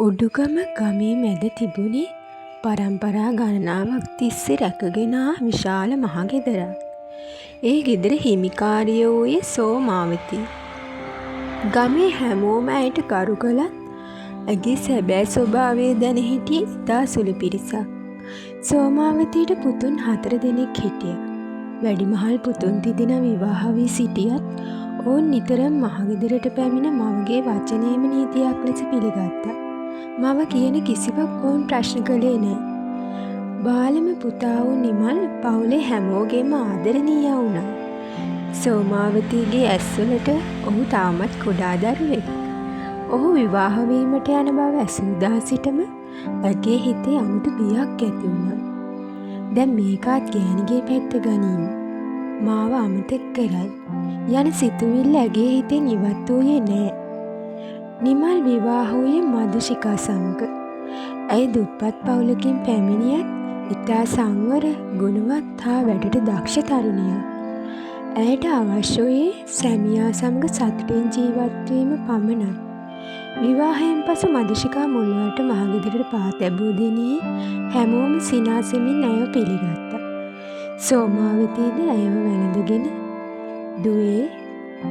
උඩුගම ගමේ මැද තිබුණේ පරම්පරා ගණනාවක් තිස්සේ රැකගෙන ආ විශාල මහ ගෙදරක්. ඒ ගෙදර හිමිකාරිය වූයේ සෝමාවතී. ගමේ හැමෝම ඇයට ගරු කළත් ඇගේ සැබෑ ස්වභාවය දැන හිටියේ ඉතා සුළු පිරිසක්. සෝමාවතීට පුතුන් 4 දෙනෙක් හිටියා. වැඩිමහල් පුතුන් තිදෙනා විවාහ වී සිටියත් ඔවුන් නිතරම මහගෙදරට පැමිණ මවගේ වචනයම නීතියක් ලෙස පිළිගත්තා. මව කියන කිසිවක් ඔවුන් ප්‍රශ්න කළේ නෑ. බාලම පුතා වූ නිමල් පවුලේ හැමෝගේම ආදරණීය වුණා. සෝමාවතීගේ ඇස්වලට ඔහු තාමත් කුඩා දරුවෙක්. ඔහු විවාහ වීමට යන බව ඇසූදා සිටම ඇගේ හිතේ අමුතු බියක් ඇති වුණා. දැන් මේකාත් ගෑණිගේ පැත්ත ගනිමු. මාව අමතක කරයි යන සිතුවිල්ල ඇගේ හිතෙන් ඉවත් වූයේ නෑ. නිමල් විවාහ වූයේ මදුෂිකා සමග. ඇය දුප්පත් පවුලකින් පැමිණියත් ඉතා සංවර, ගුණවත් හා වැඩට දක්ෂ තරුණියක්. ඇයට අවශ්‍ය වූයේ සැමියා සමග සතුටින් ජීවත් වීම පමණයි. විවාහයෙන් පසු මදුෂිකා මුල්වලට මහගෙදරට පා තැබූ දිනේ හැමෝම සිනාසෙමින් ඇයව පිළිගත්තා. සෝමාවතීද ඇයව වැළඳගෙන "දුවේ,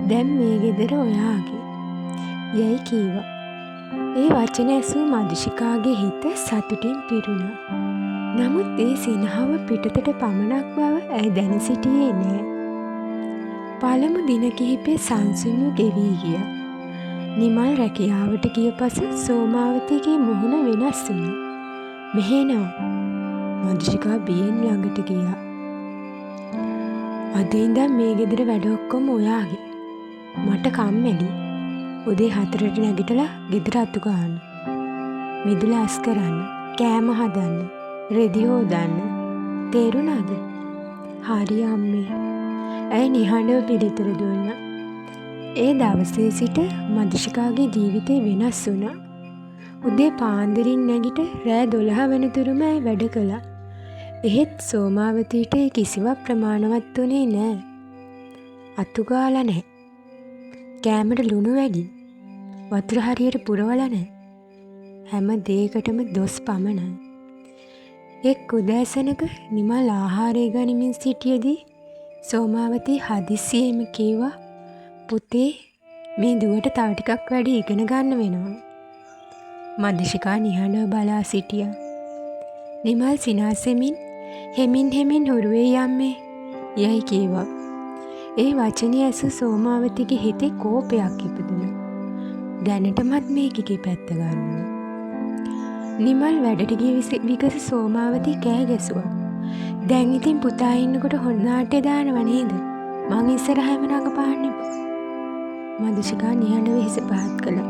දැන් මේ ගෙදර ඔයාගේ" යයි කීවා. ඒ වචන ඇසූ මදුෂිකාගේ හිත සතුටින් පිරුණා. නමුත් ඒ සිනහව පිටතට පමණක් බව ඇය දැන සිටියේ නෑ. පළමු දින කිහිපය සංසුන්ව ගෙවී ගියා. නිමල් රැකියාවට ගිය පසු සෝමාවතීගේ මුහුණ වෙනස් වුණා. "මෙහෙනවා" මදුෂිකා බියෙන් ළඟට ගියා. "අද ඉඳන් මේ ගෙදර වැඩ ඔක්කොම ඔයාගේ. මට කම්මැලි. උදේ 4ට නැගිටලා ගෙදර අතු ගන්න. මිදුල අස් කරන්න, කෑම හදන්න, රෙදි හොදන්න. තේරුණාද?" "හරි අම්මේ." ඇය නිහඬව පිළිතුරු දුන්නා. ඒ දවසේ සිට මදුෂිකාගේ ජීවිතේ වෙනස් වුණා. උදේ පාන්දරින් නැගිට රෑ 12 වෙනතුරුම ඇය වැඩ කළා. එහෙත් සෝමාවතීට ඒ කිසිවක් ප්‍රමාණවත් වුණේ නෑ. අතු ගාලා නැහැ. කෑමට ලුණු වැඩි. වතුර හරියට පුරවලා නැහැ. හැම දෙයකටම දොස් පමණයි. එක් උදෑසනක නිමල් ආහාරය ගනිමින් සිටියදී සෝමාවතී හදිස්සියෙම කීවා, "පුතේ, මේ දුවට තව ටිකක් වැඩි ඉගෙන ගන්න වෙනවා." මදුෂිකා නිහඬව බලා සිටියා. නිමල් සිනාසෙමින් "හෙමින් හුරු වෙයි අම්මේ" යයි කීවා. ඒ වචනය ඇසූ සෝමාවතීගේ හිතේ කෝපයක් ඉපදුණා. දැනටමත් මේකේ පැත්ත ගන්නවා. නිමල් වැඩට ගිය විගස සෝමාවතී කෑ ගැසුවා. "දැන් ඉතින් පුතා ඉන්නකොට හොඳ නාට්‍ය දානව නේද? මං ඉස්සරහම රඟපාන්න එපා." මදුෂිකා නිහඬව හිස පහත් කළා.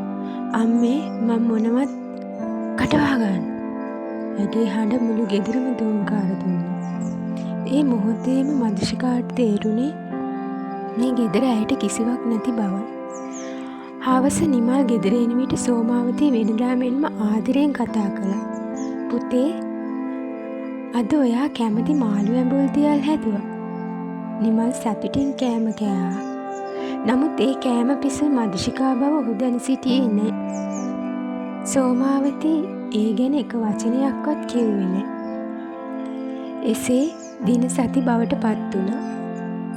"අම්මේ, මම මොනවත් කටවා ගන්න." ඇගේ හඬ මුළු ගෙදරම දෝංකාර දුන්නා. ඒ මොහොතේම මදුෂිකාට තේරුණේ මේ ගෙදර ඇයට කිසිවක් නැති බවයි. හවස නිමල් ගෙදර එන විට සෝමාවතී වෙනදා මෙන්ම ආදරයෙන් කතා කළා. "පුතේ, අද ඔයා කැමති මාළු ඇඹුල් දියල් හැදුවා." නිමල් සතුටින් කෑම කෑවා. නමුත් ඒ කෑම පිස මදුෂිකා බව ඔහු දැන සිටියේ නෑ. සෝමාවතී ඒ ගැන එක වචනයක්වත් කිව්වේ නෑ. එසේ දින සති බවට පත් වුණා.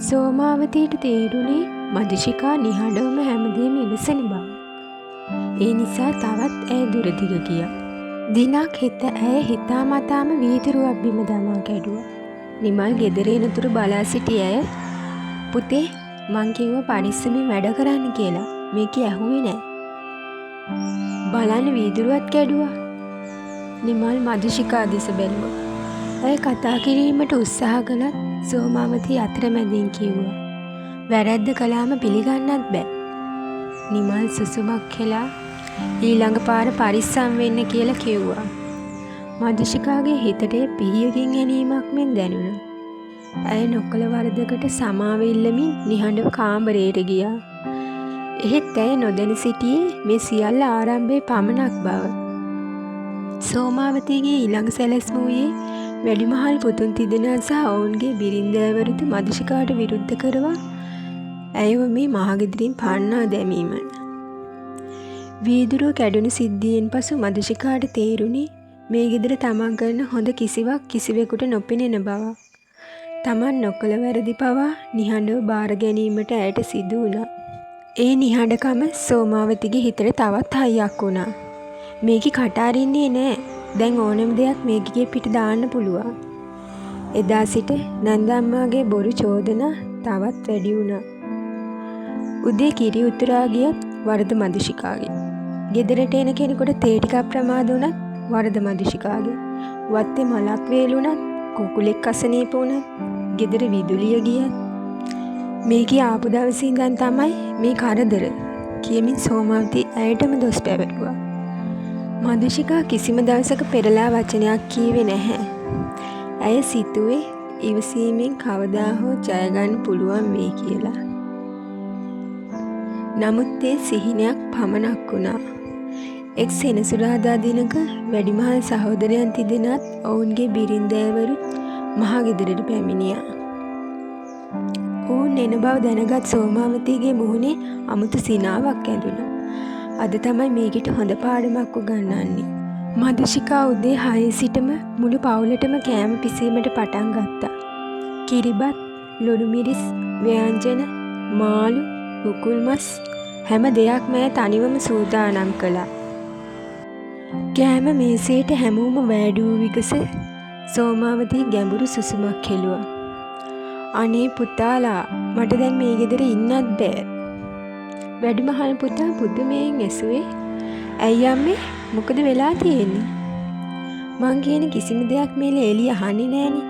සෝමාවතීට තේරුණේ මදුෂිකා නිහඬවම හැමදේම ඉවසන බව. ඒ නිසා තවත් ඇය දුරදිග ගියා. දිනක් ඇය හිතාමතාම වීදුරුවක් බිම දමා කැඩුවා. නිමල් ගෙදර එනතුරු බලා සිටි ඇය "පුතේ, මං කිව්වා පරිස්සමෙන් වැඩ කරන්න කියලා. මේක ඇහුවේ නෑ. බලන්න වීදුරුවත් කැඩුවා." නිමල් මදුෂිකා දෙස බැලුවා. ඇය කතා කිරීමට උත්සාහ කළත් සෝමාවතී අතරමැදින් කිව්වා, "වැරැද්ද කළාම පිළිගන්නත් බෑ." නිමල් සුසුමක් හෙලා ඊළඟ පාර පරිස්සම් වෙන්න කියලා කිව්වා. මදුෂිකාගේ හිතට පිහියකින් ඇනීමක් මෙන් දැනුණා. ඇය නොකළ වරදකට සමාව ඉල්ලමින් නිහඬව කාමරයට ගියා. එහෙත් ඇය නොදැන සිටියේ මේ සියල්ල ආරම්භයේ පමණක් බව. සෝමාවතීගේ ඊළඟ සැලැස්ම වූයේ වැඩිමහල් පුතුන් තිදෙනා සහ ඔවුන්ගේ බිරින්දෑවරුද මදුෂිකාට විරුද්ධ කරවා ඇයව මේ මහගෙදරින් පන්නා දැමීමයි. වීදුරුව කැඩුණු සිද්ධියෙන් පසු මදුෂිකාට තේරුණේ මේ ගෙදර තමන් කරන හොඳ කිසිවක් කිසිවෙකුට නොපෙනෙන බවක්. තමන් නොකළ වැරදි පවා නිහඬව බාර ගැනීමට ඇයට සිදු වුණා. ඒ නිහඬකම සෝමාවතිගේ හිතට තවත් හයියක් වුණා. මේකි කටාරින්නේ නෑ. දැන් ඕනම දෙයක් මේකිගේ පිට දාන්න පුළුවන්. එදා සිට නන්දම්මාගේ බොරු චෝදනා තවත් වැඩි වුණා. උදේ කිරි උතුරා ගියත් වරද මදුෂිකාගේ. ගෙදරට එන කෙනෙකුට තේ ටිකක් ප්‍රමාද වුණත් වරද මදුෂිකාගේ. වත්තේ මලක් වේලුණත් කුකුලෙක් අසනීප වුණත් ගෙදර විදුලිය ගියත් මේකී ආපු දවසේ ඉඳන් තමයි මේ කරදර කියමින් සෝමාවති ඇයටම දොස් පැවරුවා. මදුෂිකා කිසිම දවසක පෙරලා වචනයක් කීවේ නැහැ. ඇය සිතුවේ ඉවසීමෙන් කවදා හෝ ජය ගන්න පුළුවන් වෙයි කියලා. නමුත් ඒ සිහිනයක් පමණක් වුණා. එක් සෙනසුරාදා දිනක වැඩිමහල් සහෝදරයන් තිදෙනත් ඔවුන්ගේ බිරින්දෑවරුත් මහා ගෙදරට පැමිණියා. ඔවුන් එන බව දැනගත් සෝමාවතිගේ මුහුණේ අමුතු සිනාවක් ඇඳුණා. අද තමයි මේකට හොඳ පාඩමක් උගන්වන්නේ. මදුෂිකා උදේ 6 සිටම මුළු පවුලටම කෑම පිසීමට පටන් ගත්තා. කිරිබත්, ලුණු මිරිස්, ව්‍යංජන, මාළු, කුකුල් මස් හැම දෙයක්ම ඇය තනිවම සූදානම් කළා. කෑම මේසයට හැමෝම වැඩි වූ විගස සෝමාවති ගැඹුරු සුසුමක් හෙළුවා. අනේ පුතාලා, මට දැන් මේ ගෙදර ඉන්නත් බෑ. වැඩිමහල් පුතා පුදුමයෙන් ඇසුවේ, ඇයි අම්මේ, මොකද වෙලා තියෙන්නේ? මං කියන කිසිම දෙයක් මේ ලේලි අහන්නේ නෑනේ.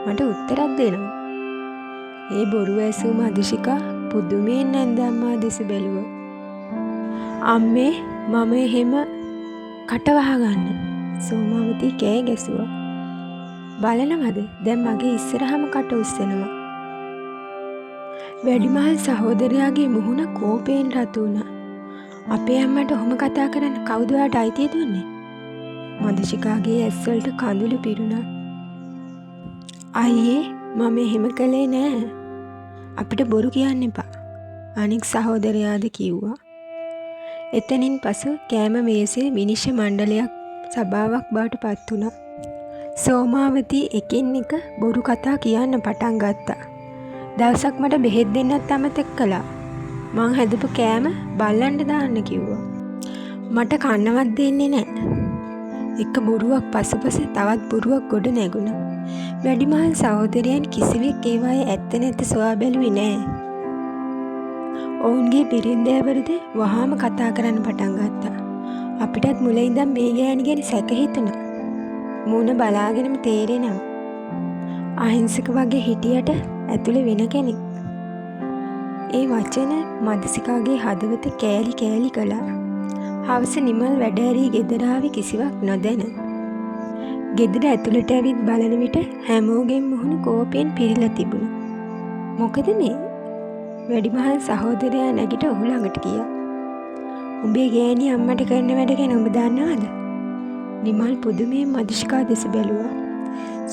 මට උත්තරයක් දෙනවා. ඒ බොරු ඇසූ මදුෂිකා පුදුමයෙන් නන්දම්මා දෙස බැලුවා. අම්මේ, මම එහෙම කට වහගන්න. සෝමාවති කෑ ගැසුවා. බලනවද? දැන් මගේ ඉස්සරහම කට උස්සනවා. වැඩිමහල් සහෝදරයාගේ මුහුණ කෝපයෙන් රතු වුණා. අපේ අම්මට ඔහොම කතා කරන්න කවුද ඔයාට අයිතිය දුන්නේ? මදුෂිකාගේ ඇස්වලට කඳුළු පිරුණා. අයියේ, මම එහෙම කළේ නෑ. අපිට බොරු කියන්න එපා, අනික් සහෝදරයාද කිව්වා. එතනින් පසු කෑම මේසේ විනිශ්චය මණ්ඩලයක් සභාවක් බවට පත් වුණා. සෝමාවති එකින් එක බොරු කතා කියන්න පටන් ගත්තා. දවසක් මට බෙහෙත් දෙන්නත් අමතක කළා. මං හැදපු කෑම බල්ලන්ට දාන්න කිව්වා. මට කන්නවත් දෙන්නේ නෑ. එක බොරුවක් පසුපස තවත් බොරුවක් ගොඩ නැගුණා. වැඩිමහල් සහෝදරයන් කිසිවෙක් ඒවායේ ඇත්ත නැත්ත සොයා බැලුවේ නෑ. ඔවුන්ගේ බිරින්දෑවරුද වහාම කතා කරන්න පටන් ගත්තා. අපිටත් මුල ඉඳන් මේ ගෑණි ගැන සැක හිතුණා. මූණ බලාගෙනම තේරෙනවා අහිංසක වගේ හිටියට ඇතුලේ වෙන කෙනෙක්. ඒ වචන මදුෂිකාගේ හදවත කෑලි කෑලි කළා. හවස නිමල් වැඩ ඇරී ගෙදර ආවේ කිසිවක් නොදැන. ගෙදර ඇතුළට ඇවිත් බලන විට හැමෝගෙම මුහුණ කෝපයෙන් පිරීලා තිබුණා. මොකද මේ? වැඩිමහල් සහෝදරයා නැගිට ඔහු ළඟට ගියා. උඹේ ගෑණි අම්මට කරන වැඩ ගැන ඔබ දන්නවද? නිමල් පුදුමයෙන් මදුෂිකා දෙස බැලුවා.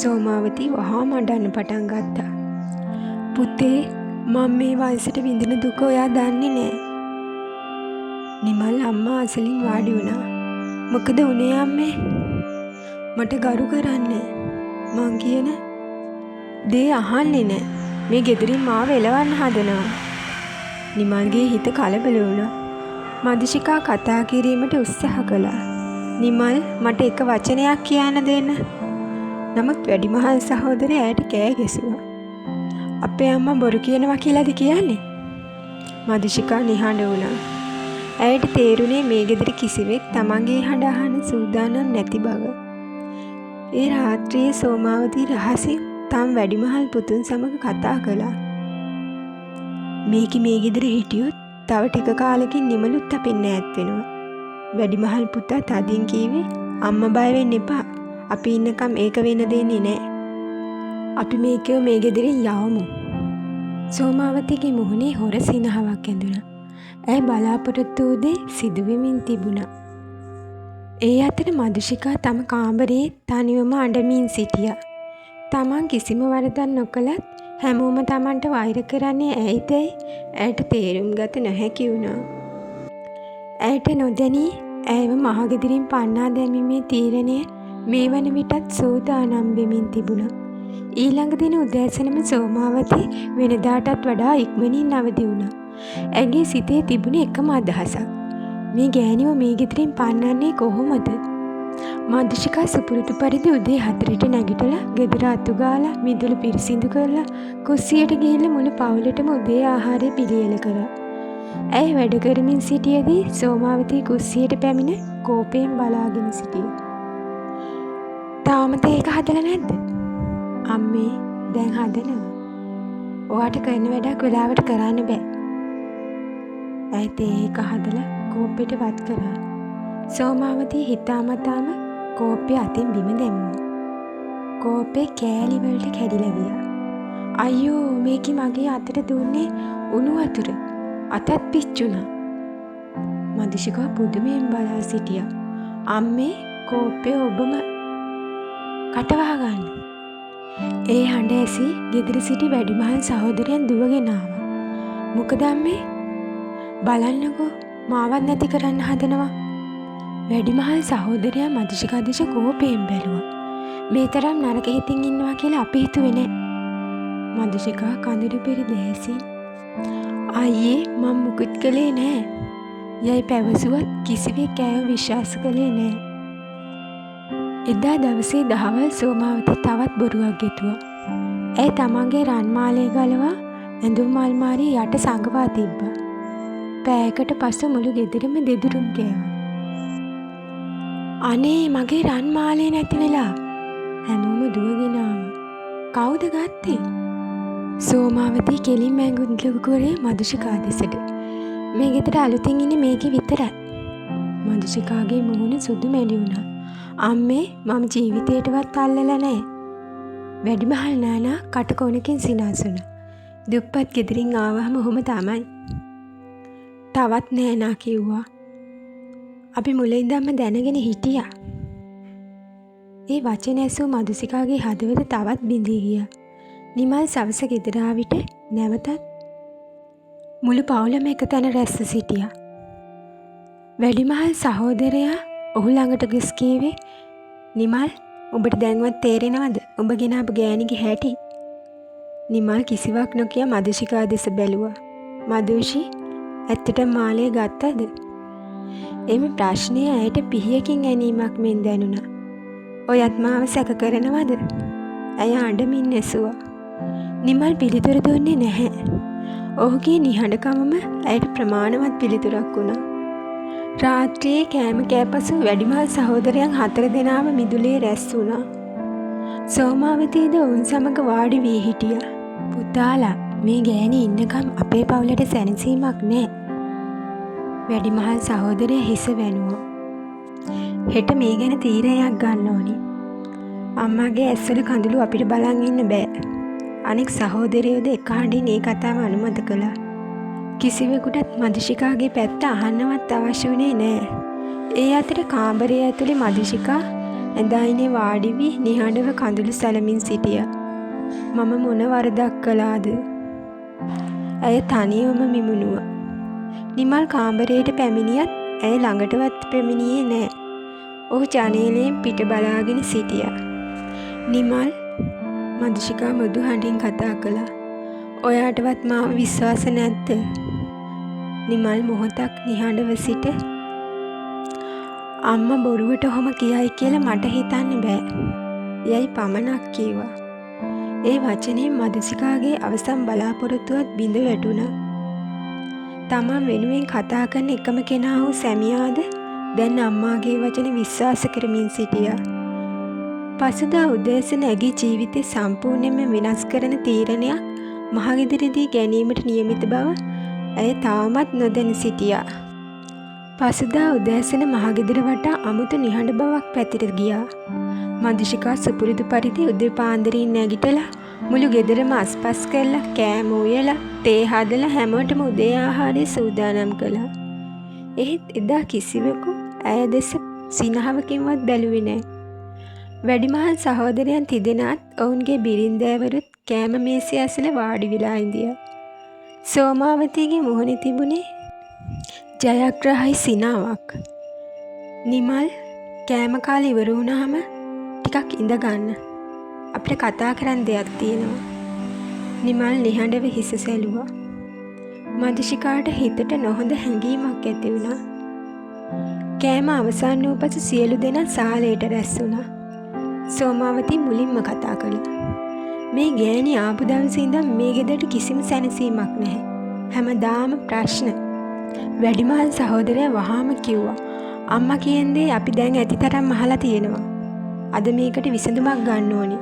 සෝමාවති වහාම අඬන්න පටන් ගත්තා. පුතේ, මම මේ වයසට විඳින දුක ඔයා දන්නේ නෑ. නිමල් අම්මා අසලින් වාඩි වුණා. මොකද උනේ අම්මේ? මට ගරු කරන්නේ. මං කියන දේ අහන්නේ නෑ. මේ ගෙදරින් මාව එලවන්න හදනවා. නිමල්ගේ හිත කලබල වුණා. මදුෂිකා කතා කිරීමට උත්සාහ කළා. නිමල්, මට එක වචනයක් කියන්න දෙන්න. නමුත් වැඩිමහල් සහෝදරයා ඇයට කෑ ගැසුවා. අපේ අම්මා බොරු කියනවා කියලාද කියන්නේ? මදුෂිකා නිහඬ වුණා. ඇයට තේරුණේ මේ ගෙදර කිසිවෙක් තමන්ගේ හඬ අහන්න සූදානම් නැති බව. ඒ රාත්‍රියේ සෝමාවති රහසින් තම වැඩිමහල් පුතුන් සමග කතා කළා. මේකි මේ ගෙදර හිටියොත් තව ටික කාලෙකින් නිමලුත් අපෙන් ඈත් වෙනවා. වැඩිමහල් පුතා තදින් කීවේ, අම්මා බය වෙන්න එපා. අපි ඉන්නකම් ඒක වෙන්න දෙන්නේ නෑ. අපි මේකව මේ ගෙදරින් යවමු. සෝමාවතිගේ මුහුණේ හොර සිනහවක් ඇඳුණා. ඇය බලාපොරොත්තු වූ දේ සිදු වෙමින් තිබුණා. ඒ අතර මදුෂිකා තම කාමරයේ තනිවම අඬමින් සිටියා. තමන් කිසිම වරදක් නොකළත් හැමෝම තමන්ට වෛර කරන්නේ ඇයිදයි ඇයට තේරුම් ගත නොහැකි වුණා. ඇයට නොදැනී ඇයව මහගෙදරින් පන්නා දැමීමේ තීරණය මේ වන විටත් සූදානම් වෙමින් තිබුණා. ඊළඟ දින උදෑසනම සෝමාවතී වෙනදාටත් වඩා ඉක්මනින් අවදි වුණා. ඇගේ සිතේ තිබුණ එකම අදහසක්. මේ ගෑණිව මේ ගෙදරින් පන්නන්නේ කොහොමද? මදුෂිකා සුපුරුදු පරිදි උදේ 4ට නැගිටලා ගෙදර අතු ගාලා මිදුළු පිරිසිදු කරලා කුස්සියට ගිහිල්ලා මුළු පවුලටම උදේ ආහාරය පිළියෙල කරා. ඇය වැඩ කරමින් සිටියේදී සෝමාවතී කුස්සියට පැමිණ කෝපයෙන් බලාගෙන සිටියා. තාමත් ඒක හදලා නැද්ද? අම්මේ දැන් හදනවා. ඔයාට කරන වැඩක් වෙලාවට කරන්න බෑ. ඇයි ඒක හදලා කෝපෙට වත් කරා. සෝමාවතී හිතාමතාම කෝපය අතින් බිම දැම්මා. කෝපේ කෑලි වලට කැඩිලා ගියා. අයියෝ මේකි මගේ අතට දුන්නේ උණු වතුර. අතත් පිච්චුණා. මදුෂිකා පුදුමයෙන් බලා සිටියා. අම්මේ කෝපය ඔබම කටවහ ගන්න. ඒ හඬ ඇසි ගෙදර සිටි වැඩිමහල් සහෝදරයන් දුවගෙන ආවා. මොකද අම්මේ? බලන්නකෝ මාවත් නැති කරන්න හදනවා. වැඩිමහල් සහෝදරයා මදුෂිකා දිහා කෝපයෙන් බැලුවා. මේ තරම් නරක හිතින් ඉන්නවා කියලා අපි හිතුවේ නෑ. මදුෂිකා කඳුළු පිරි දැසින් අයියේ මම මුකුත් කළේ නෑ. යයි පැවසුවත් කිසිවෙක් ඇයව විශ්වාස කළේ නෑ. එදා දවසේ දහවල් සෝමාවතී තවත් බොරුවක් ගෙතුවා. ඇය තමන්ගේ රන්මාලය ගලවා ඇඳුම් අල්මාරිය යට සඟවා තිබ්බා. පැයකට පසු මුළු ගෙදරම දෙදුරුම් කෑවා. අනේ මගේ රන්මාලය නැති වෙලා. හැමෝම දුවගෙන ආවා. කවුද ගත්තේ? සෝමාවතී කෙලින්ම ඇඟුම් කරේ මදුෂිකා දෙසට. මේ ගෙදර අලුතින් ඉන්නේ මේකේ විතරයි. මදුෂිකාගේ මුහුණ සුදු මැලි වුණා. අම්මේ මම ජීවිතේටවත් අල්ලලා නැහැ. වැඩිමහල් නෑනා කටකොණකින් සිනාසුණා. දුප්පත් ගෙදරින් ආවහම ඔහොම තමයි. තවත් නෑනා කිව්වා. අපි මුලින්දම දැනගෙන හිටියා. ඒ වචන ඇසූ මදුෂිකාගේ හදවත තවත් බිඳී ගියා. නිමල් සවස ගෙදර ආවිට නැවතත් මුළු පවුලම එකතැන රැස්ව සිටියා. වැඩිමහල් සහෝදරයා ඔහු ළඟට ගිස් කීවේ නිමල් ඔබට දැන්වත් තේරෙනවද ඔබ ගෙනාපු ගෑණිගේ හැටි? නිමල් කිසිවක් නොකිය මදුෂිකා දෙස බැලුවා. මදුෂි ඇත්තටම මාලය ගත්තද? එම ප්‍රශ්නය ඇයට පිහියකින් ඇනීමක් මෙන් දැනුණා. ඔයත් මාව සැක කරනවද? ඇය අඬමින් ඇසුවා. නිමල් පිළිතුරු දුන්නේ නැහැ. ඔහුගේ නිහඬකමම ඇයට ප්‍රමාණවත් පිළිතුරක් වුණා. රාත්‍රියේ කෑම කෑපසු වැඩිමහල් සහෝදරයන් 4 දෙනාම මිදුලේ රැස් වුණා. සෝමාවතීද ඔවුන් සමග වාඩි වී හිටියා. පුතාලා මේ ගෑණි ඉන්නකම් අපේ පවුලට සැනසීමක් නෑ. වැඩිමහල් සහෝදරයා හිස වැනුවා. හෙට මේ ගැන තීරණයක් ගන්න ඕනි. අම්මාගේ ඇස්වල කඳුළු අපිට බලන් ඉන්න බෑ. අනෙක් සහෝදරයෝද එක හඬින් ඒ කතාව අනුමත කළා. කිසිවෙකුටත් මදුෂිකාගේ පැත්ත අහන්නවත් අවශ්‍ය වුණේ නෑ. ඒ අතර කාමරය ඇතුලේ මදුෂිකා ඇඳයිනේ වාඩි වී නිහඬව කඳුළු සැලමින් සිටියා. මම මොන වරදක් කළාද? ඇය තනියම මිමුණුවා. නිමල් කාමරයට පැමිණියත් ඇය ළඟටවත් පැමිණියේ නෑ. ඔහු ජනේලයෙන් පිට බලාගෙන සිටියා. නිමල් මදුෂිකා මෘදු හඬින් කතා කළා. ඔයාටවත් මාව විශ්වාස නැද්ද? නිමල් මොහොතක් නිහඬව සිට අම්මා බොරුවට ඔහොම කියයි කියලා මට හිතන්න බෑ. යයි පමණක් කීවා. ඒ වචනේ මදුෂිකාගේ අවසන් බලාපොරොත්තුවත් බිඳ වැටුණා. තමන් වෙනුවෙන් කතා කරන එකම කෙනා වූ සැමියාද දැන් අම්මාගේ වචන විශ්වාස කරමින් සිටියා. පසුදා උදෑසන ඇගේ ජීවිතේ සම්පූර්ණයෙන්ම විනාශ කරන තීරණයක් මහගෙදරදී ගැනීමට නියමිත බව ඇය තාමත් නොදැන සිටියා. පසුදා උදෑසන මහගෙදර වටා අමුතු නිහඬ බවක් පැතිර ගියා. මදුෂිකා සුපුරුදු පරිදි උදේ පාන්දරින් නැගිටලා මුළු ගෙදරම අස්පස් කරලා කෑම උයලා තේ හදලා හැමෝටම උදේ ආහාරය සූදානම් කළා. එහෙත් එදා කිසිවෙකු ඇය දෙස සිනහවකින්වත් බැලුවේ නැහැ. වැඩිමහල් සහෝදරයන් තිදෙනාත් ඔවුන්ගේ බිරින්දෑවරුත් කෑම මේසේ ඇසල වාඩි වෙලා ඉඳියා. සෝමාවතීගේ මුහුණේ තිබුණේ ජයග්‍රහයි සිනාවක්. නිමල් කෑම කාලේ ඉවර වුණාම ටිකක් ඉඳ ගන්න. අපිට කතා කරන්න දෙයක් තියෙනවා. නිමල් නිහඬව හිස සැලුවා. මදුෂිකාට හිතට නොහොඳ හැඟීමක් ඇති වුණා. කෑම අවසන් වූ පසු සියලු දෙනා සාලයට රැස් වුණා. සෝමාවති මුලින්ම කතා කළා. මේ ගෑණි ආපු දවසේ ඉඳන් මේ ගෙදරට කිසිම සැනසීමක් නැහැ. හැමදාම ප්‍රශ්න. වැඩිමහල් සහෝදරයා වහාම කිව්වා අම්මා කියන දේ අපි දැන් ඇතිතරම් අහලා තියෙනවා. අද මේකට විසඳුමක් ගන්න ඕනේ.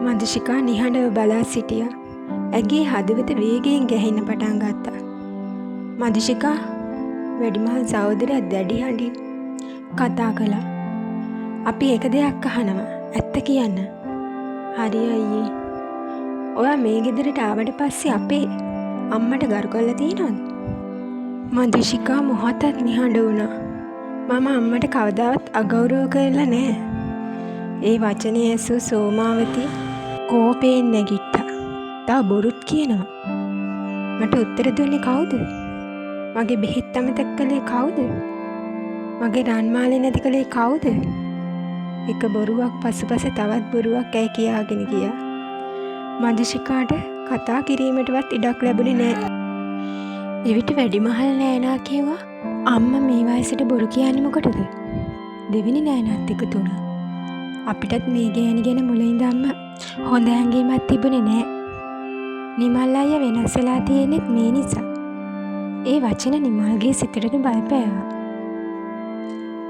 මදුෂිකා නිහඬව බලා සිටියා. ඇගේ හදවත වේගයෙන් ගැහෙන්න පටන් ගත්තා. මදුෂිකා වැඩිමහල් සහෝදරයා දැඩි හඬින් කතා කළා. අපි එක දෙයක් අහනවා. ඇත්ත කියන්න. හරි අයියේ. ඔයා මේ ගෙදරට ආවට පස්සේ අපේ අම්මට ගරු කරලා තියෙනවද? මදුෂිකා මොහොතක් නිහඬ වුණා. මම අම්මට කවදාවත් අගෞරව කරලා නැහැ. ඒ වචනේ ඇසූ සෝමාවති කෝපයෙන් නැගිට්ටා. තා බොරුත් කියනවා. මට උත්තර දුන්නේ කවුද? මගේ බෙහෙත් අමතක කළේ කවුද? මගේ රන්මාලේ නැති කළේ කවුද? එක බොරුවක් පසුපස තවත් බොරුවක් ඇයි කියාගෙන ගියා. මදුෂිකාට කතා කිරීමටවත් ඉඩක් ලැබුණේ නැහැ. එවිට වැඩිමහල් නෑනා කිව්වා අම්මා මේ වයසට බොරු කියන්නේ මොකටද? දෙවෙනි නෑනාත් එකතු වුණා. අපිටත් මේ ගෑණි ගැන මුලින්දම්ම හොඳ හැඟීමක් තිබුණේ නෑ. නිමල් අයියා වෙනස් වෙලා තියෙන්නේ මේ නිසා. ඒ වචන නිමල්ගේ සිතට බලපෑවා.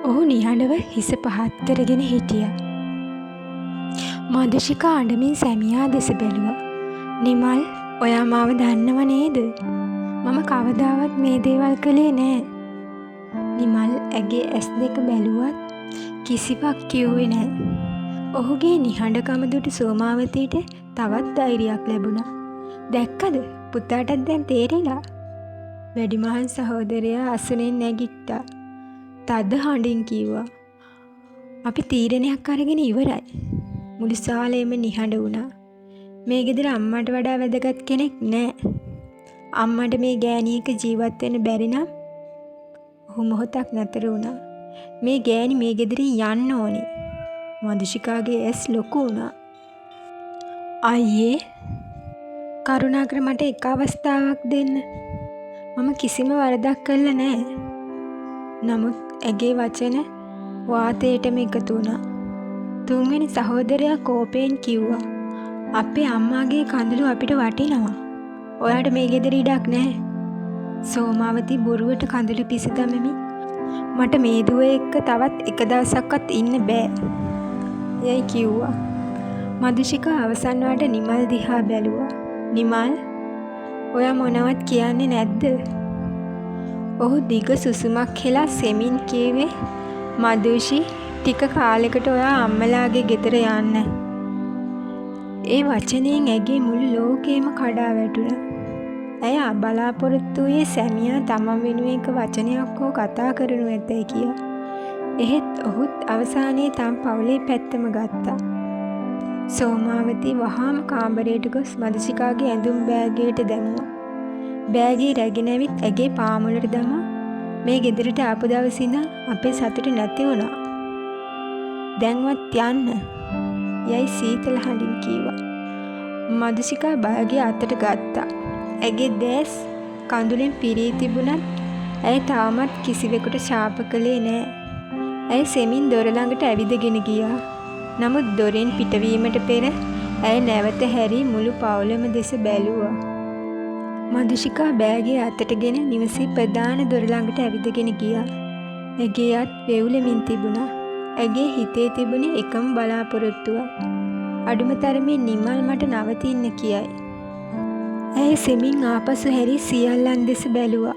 ඔහු නිහඬව හිස පහත් කරගෙන හිටියා. මදුෂිකා අඬමින් සැමියා දෙස බැලුවා. නිමල්, ඔයා මාව දන්නව නේද? මම කවදාවත් මේ දේවල් කළේ නෑ. නිමල් ඇගේ ඇස් දෙක බැලුවත් කිසිවක් කිව්වේ නෑ. ඔහුගේ නිහඬකම දුටු සෝමාවතියට තවත් ධෛර්යයක් ලැබුණා. දැක්කද? පුතාටත් දැන් තේරෙලා. වැඩිමහල් සහෝදරයා අසුනෙන් නැගිට්ටා. තද හඬින් කිව්වා අපි තීරණයක් අරගෙන ඉවරයි. මුළු සාලේම නිහඬ වුණා. මේ ගෙදර අම්මට වඩා වැදගත් කෙනෙක් නෑ. අම්මට මේ ගෑණියක ජීවත් වෙන්න බැරි නම් ඔහු මොහොතක් නතර වුණා. මේ ගෑණි මේ ගෙදරින් යන්න ඕනේ. මදුෂිකාගේ ඇස් ලොකු වුණා. අයියේ, කරුණාකර මට එක අවස්ථාවක් දෙන්න. මම කිසිම වරදක් කළා නෑ. නමුත් ඇගේ වචන වාතයටම එකතු වුණා. තුන්වෙනි සහෝදරයා කෝපයෙන් කිව්වා අපේ අම්මාගේ කඳුළු අපිට වටිනවා. ඔයාට මේ ගෙදර ඉඩක් නැහැ. සෝමාවති බොරුවට කඳුළු පිස දමමින් මට මේ දුව එක්ක තවත් එක දවසක්වත් ඉන්න බෑ යයි කිව්වා. මදුෂිකා අවසන් වාට නිමල් දිහා බැලුවා. නිමල්, ඔයා මොනවත් කියන්නේ නැද්ද? ඔහු දිග සුසුමක් හෙලා සෙමින් කීවේ මදුෂි, ටික කාලෙකට ඔයා අම්මලාගේ ගෙදර යන්න. ඒ වචනයෙන් ඇගේ මුළු ලෝකෙම කඩා වැටුණා. ඇය බලාපොරොත්තු වූයේ සැමියා තමන් වෙනුවෙන් වචනයක් හෝ කතා කරනු ඇතැයි කියා. එහෙත් ඔහුත් අවසානයේ තම පවුලේ පැත්තම ගත්තා. සෝමාවති වහාම කාමරයට ගොස් මදුෂිකාගේ ඇඳුම් බෑගයට දැමුවා. බෑගේ රැගෙන ඇවිත් ඇගේ පාමුලට දමා මේ ගෙදරට ආපු දවසේ ඉඳන් අපේ සතුට නැති වුණා. දැන්වත් යන්න යයි සීතල හඬින් කීවා. මදුෂිකා බෑගේ අතට ගත්තා. ඇගේ දැස් කඳුලෙන් පිරී තිබුණත් ඇය තාමත් කිසිවෙකුට ශාප කළේ නෑ. ඇය සෙමින් දොර ළඟට ඇවිදගෙන ගියා. නමුත් දොරෙන් පිටවීමට පෙර ඇය නැවත හැරී මුළු පවුලම දෙස බැලුවා. මදුෂිකා බෑගේ අතටගෙන නිවසේ ප්‍රධාන දොර ළඟට ඇවිදගෙන ගියා. ඇගේ අත් වෙවුලමින් තිබුණා. ඇගේ හිතේ තිබුණේ එකම බලාපොරොත්තුවක්. අඩුම තරමේ නිමල් මට නවතින්න කියයි. ඇය සෙමින් ආපසු හැරී සියල්ලන් දෙස බැලුවා.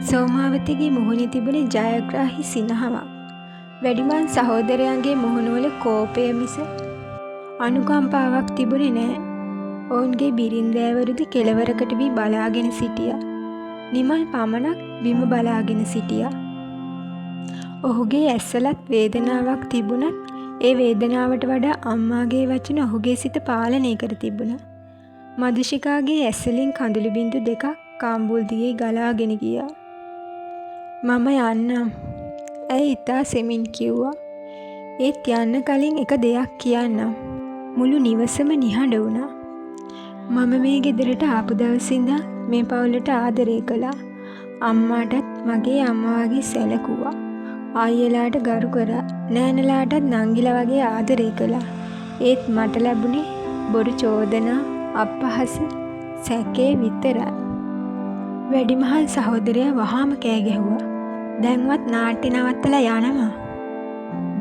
සෝමාවතිගේ මුහුණේ තිබුණේ ජයග්‍රාහී සිනහවක්. වැඩිමහල් සහෝදරයන්ගේ මුහුණවල කෝපය මිස අනුකම්පාවක් තිබුණේ නැහැ. ඔවුන්ගේ බිරින්දෑවරුද කෙළවරකට වී බලාගෙන සිටියා. නිමල් පමණක් බිම බලාගෙන සිටියා. ඔහුගේ ඇස්වලත් වේදනාවක් තිබුණත් ඒ වේදනාවට වඩා අම්මාගේ වචන ඔහුගේ සිත පාලනය කර තිබුණා. මදුෂිකාගේ ඇස්වලින් කඳුළු බිඳු දෙකක් කාම්බුල් දිගේ ගලාගෙන ගියා. මම යන්නම්. ඇය ඉතා සෙමින් කිව්වා. ඒත් යන්න කලින් එක දෙයක් කියන්නම්. මුළු නිවසම නිහඬ වුණා. මම මේ ගෙදරට ආපු දවසින්දා මේ පවුලට ආදරය කළා. අම්මාටත් මගේ අම්මා වගේ සැලකුවා. අයියලාට ගරු කරා. නෑනලාටත් නංගිලා වගේ ආදරය කළා. ඒත් මට ලැබුණේ බොරු චෝදනා, අපහාස, සැකේ විතරයි. වැඩිමහල් සහෝදරයා වහාම කෑ ගැහුවා. දැන්වත් නාට්‍ය නවත්තලා යනවා.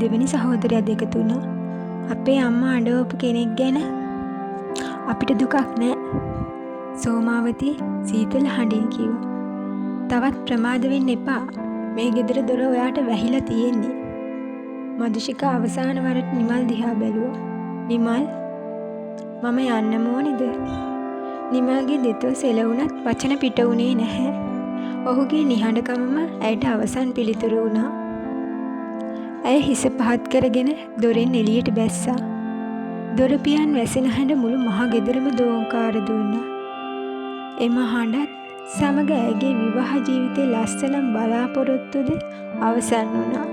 දෙවෙනි සහෝදරයා දෙක තුන අපේ අම්මා අඬවපු කෙනෙක් ගැන අපිට දුකක් නෑ. සෝමාවතී සීතල හඬින් කිව්වා. තවත් ප්‍රමාද වෙන්න එපා. මේ ගෙදර දොර ඔයාට වැහිලා තියෙන්නේ. මදුෂිකා අවසාන වරට නිමල් දිහා බැලුවා. නිමල්, මම යන්නම ඕනිද? නිමල්ගේ දෙතෝ සෙලවුණත් වචන පිට වුණේ නැහැ. ඔහුගේ නිහඬකමම ඇයට අවසන් පිළිතුර වුණා. ඇය හිස පහත් කරගෙන දොරෙන් එළියට බැස්සා. දොර පියන් වැසෙන හැඬ මුළු මහ ගෙදරම දෝංකාර දුන්නා. එම හඬත් සමග ඇයගේ විවාහ ජීවිතයේ ලස්සන බලාපොරොත්තුද අවසන් වුණා.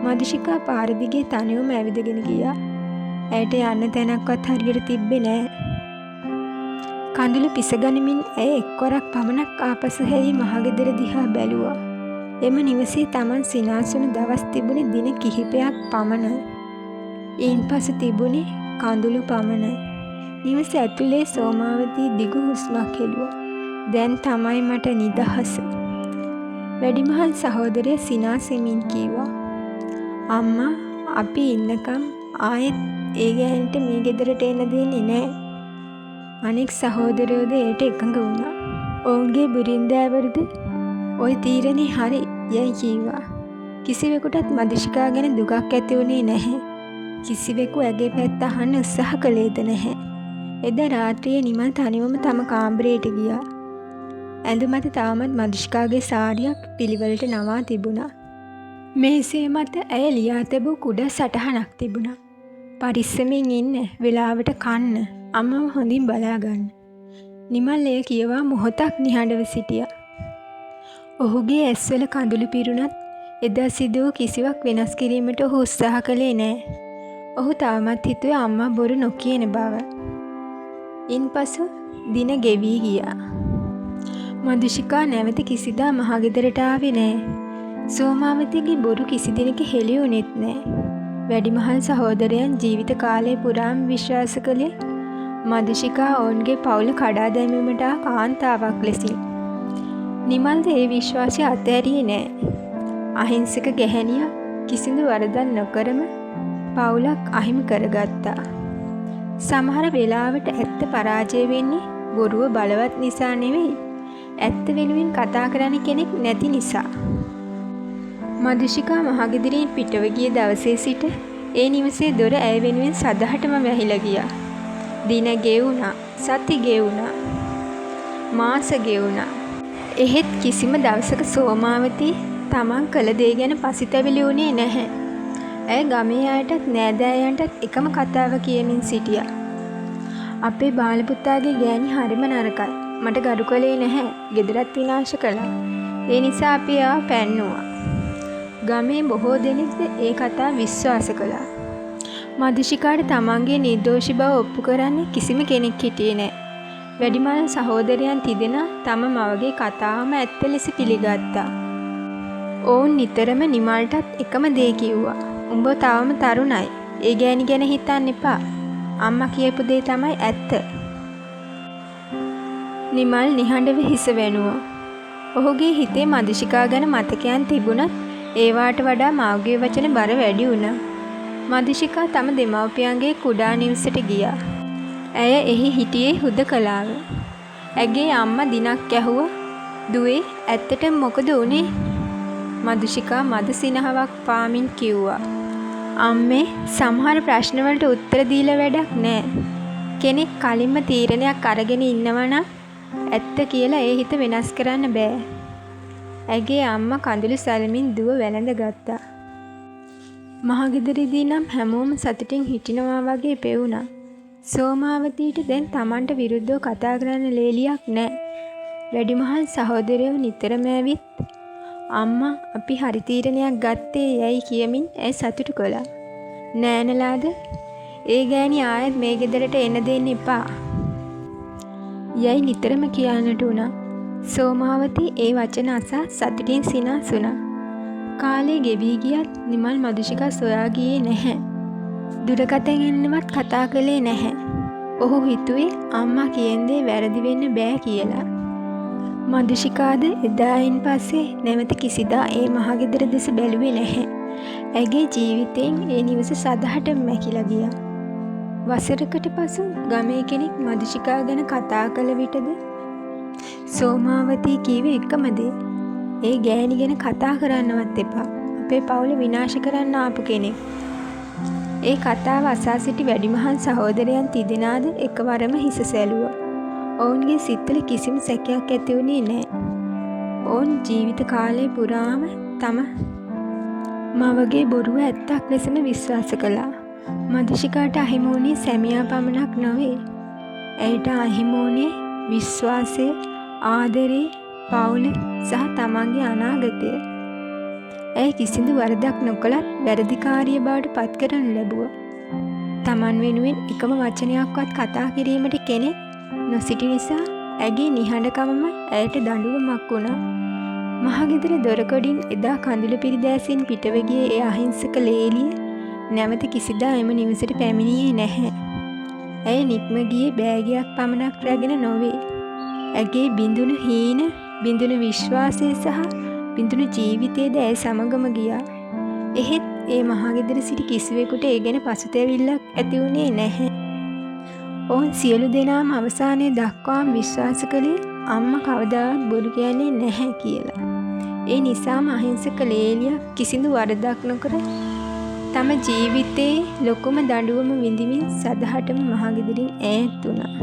මදුෂිකා පාර දිගේ තනියම ඇවිදගෙන ගියා. ඇයට යන්න තැනක්වත් හරියට තිබ්බේ නෑ. කඳුළු පිසගනිමින් ඇය එක්වරක් පමණක් ආපසු හැරී මහගෙදර දිහා බැලුවා. එම නිවසේ Taman සිනාසුණු දවස් තිබුණේ දින කිහිපයක් පමණයි. ඊන්පසු තිබුණේ කඳුළු පමණයි. නිවස ඇතුලේ සෝමාවතී දිගු හුස්මක් හෙළුවා. දැන් තමයි මට නිදහස. වැඩිමහල් සහෝදරයා සිනාසෙමින් කීවා. අම්මා, අපි ඉන්නකම් ආයෙත් ඒ ගෑනට මේ ගෙදරට එන්න දෙන්නේ නෑ. අනෙක් සහෝදරයෝද ඒට එකඟ වුණා. ඔවුන්ගේ බිරින්දෑවරුද ඔය තීරණේ හරි යයි කීවා. කිසිවෙකුටත් මදුෂිකා ගැන දුකක් ඇති වුණේ නැහැ. කිසිවෙකු ඇගේ පැත්ත අහන්න උත්සාහ කළේද නැහැ. එදා රාත්‍රියේ නිමල් තනිවම තම කාමරයට ගියා. ඇඳුමත තාමත් මදුෂිකාගේ සාරියක් පිළිවෙලට නවා තිබුණා. මේසේ මත ඇය ලියා තිබූ කුඩා සටහනක් තිබුණා. පරිස්සමින් ඉන්න, වෙලාවට කන්න, අම්මව හොඳින් බලාගන්න. නිමල් එය කියවා මොහොතක් නිහඬව සිටියා. ඔහුගේ ඇස්වල කඳුළු පිරුණත් එදා සිදු වූ කිසිවක් වෙනස් කිරීමට ඔහු උත්සාහ කළේ නෑ. ඔහු තාමත් හිතුවේ අම්මා බොරු නොකියන බව. ඉන්පසු දින ගෙවී ගියා. මදුෂිකා නැවත කිසිදා මහගෙදරට ආවේ නෑ. සෝමාවතීගේ බොරු කිසි දිනක හෙළි වුණෙත් නෑ. වැඩිමහල් සහෝදරයන් ජීවිත කාලය පුරාම විශ්වාස කළේ මදුෂිකා ඔවුන්ගේ පවුල කඩා දැමීමට ආ කාන්තාවක් ලෙසින්. නිමල්ද ඒ විශ්වාසය අතහැරියේ නෑ. අහිංසක ගැහැණියක් කිසිදු වරදක් නොකරම පවුලක් අහිමි කරගත්තා. සමහර වෙලාවට ඇත්ත පරාජය වෙන්නේ බොරුව බලවත් නිසා නෙවෙයි, ඇත්ත වෙනුවෙන් කතා කරන්න කෙනෙක් නැති නිසා. මදුෂිකා මහගෙදරින් පිටව ගිය දවසේ සිට ඒ නිවසේ දොර ඇය වෙනුවෙන් සදහටම වැහිලා ගියා. දින ගෙවුණා, සති ගෙවුණා, මාස ගෙවුණා. එහෙත් කිසිම දවසක සෝමාවතී තමන් කළ දේ ගැන පසිතැවිලි වුණේ නැහැ. ඇය ගමේ අයටත් නෑදෑයන්ටත් එකම කතාව කියමින් සිටියා. අපේ බාලපුතාගේ ගෑණි හරිම නරකයි. මට ගරු කළේ නැහැ. ගෙදරත් විනාශ කළා. ඒ නිසා අපි ආව පැන්නුවා. ගමේ බොහෝ දෙනෙක්ද ඒ කතාව විශ්වාස කළා. මදුෂිකාට තමන්ගේ නිර්දෝෂී බව ඔප්පු කරන්න කිසිම කෙනෙක් හිටියේ නෑ. වැඩිමහල් සහෝදරයන් තිදෙනා තම මවගේ කතාවම ඇත්ත ලෙස පිළිගත්තා. ඔවුන් නිතරම නිමල්ටත් එකම දේ කිව්වා. උඹ තවම තරුණයි. ඒ ගෑණි ගැන හිතන්න එපා. අම්මා කියපු දේ තමයි ඇත්ත. නිමල් නිහඬව හිස වැනුවා. ඔහුගේ හිතේ මදුෂිකා ගැන මතකයන් තිබුණත් ඒවාට වඩා මාගේ වචන බර වැඩි වුණා. මදුෂිකා තම දෙමව්පියන්ගේ කුඩා නිවසට ගියා. ඇය එහි හිටියේ හුදකලාව. ඇගේ අම්මා දිනක් ඇහුවා, "දුවේ, ඇත්තටම මොකද වුනේ?" මදුෂිකා මද සිනහවක් පාමින් කිව්වා, "අම්මේ, සමහර ප්‍රශ්න වලට උත්තර දීලා වැඩක් නෑ. කෙනෙක් කලින්ම තීරණයක් අරගෙන ඉන්නවා නම් ඇත්ත කියලා ඒ හිත වෙනස් කරන්න බෑ." ඇගේ අම්මා කඳුළු සැලමින් දුව වැළඳගත්තා. මහගෙදරදී නම් හැමෝම සතුටින් හිටිනවා වගේ පෙවුණා. සෝමාවතීට දැන් Tamanට විරුද්ධව කතා කරන්න ලේලියක් නෑ. වැඩිමහල් සහෝදරයෝ නිතරම ඇවිත් අම්මා අපි හරි තීරණයක් ගත්තේ යැයි කියමින් ඇය සතුටු කළා. නෑනලාද ඒ ගෑණි ආයෙත් මේ ගෙදරට එන්න දෙන්න එපා. යැයි නිතරම කියන්නට වුණා. සෝමාවති ඒ වචන අසා සතුටින් සිනාසුණා. කාලේ ගෙවී ගියත් නිමල් මදුෂිකා සොයා ගියේ නැහැ. දුරකථනයෙන්වත් කතා කළේ නැහැ. ඔහු හිතුවේ අම්මා කියන දේ වැරදි වෙන්න බෑ කියලා. මදුෂිකාද එදායින් පස්සේ නැවත කිසිදා ඒ මහගෙදර දෙස බැලුවේ නැහැ. ඇගේ ජීවිතයෙන් ඒ නිවස සදහටම මැකිලා ගියා. වසරකට පසු ගමේ කෙනෙක් මදුෂිකා ගැන කතා කළ විටද සෝමාවතී කීවේ එකම දේ. ඒ ගෑණි ගැන කතා කරන්නවත් එපා. අපේ පවුල විනාශ කරන්න ආපු කෙනෙක්. ඒ කතාව අසා සිටි වැඩිමහල් සහෝදරයන් තිදෙනාද එකවරම හිස සැලුවා. ඔවුන්ගේ සිත්වල කිසිම සැකයක් ඇති වුණේ නැහැ. ඔවුන් ජීවිත කාලය පුරාම තම මවගේ බොරුව ඇත්තක් ලෙසම විශ්වාස කළා. මදුෂිකාට අහිමි වුණේ සැමියා පමණක් නොවේ. ඇයට අහිමි වුණේ විශ්වාසය, ආදරේ, පවුල සහ තමන්ගේ අනාගතය. ඇය කිසිදු වරදක් නොකළත් වැරදිකාරිය බවට පත් කරනු ලැබුවා. තමන් වෙනුවෙන් එකම වචනයක්වත් කතා කිරීමට කෙනෙක් නොසිටි නිසා ඇගේ නිහඬකමම ඇයට දඬුවමක් වුණා. මහගෙදර දොරකඩින් එදා කඳුළු පිරිදෑසින් පිටව ගියේ ඒ අහිංසක ලේලිය නැවත කිසිදා එම නිවසට පැමිණියේ නැහැ. ඇය නික්ම ගියේ බෑගයක් පමණක් රැගෙන නොවේ. ඇගේ බිඳුණු හීන, බිඳුණු විශ්වාසය සහ බිඳුණු ජීවිතයේද ඇය සමගම ගියා. එහෙත් ඒ මහගෙදර සිටි කිසිවෙකුට ඒ ගැන පසුතැවිල්ලක් ඇති වුණේ නැහැ. ඔවුන් සියලු දෙනාම අවසානයේ දක්වාම විශ්වාස කළේ අම්මා කවදාවත් බොරු කියන්නේ නැහැ කියලා. ඒ නිසාම අහිංසක ලේලියා කිසිදු වරදක් නොකර තම ජීවිතයේ ලොකුම දඬුවම විඳිමින් සදහටම මහගෙදරින් ඈත් වුණා.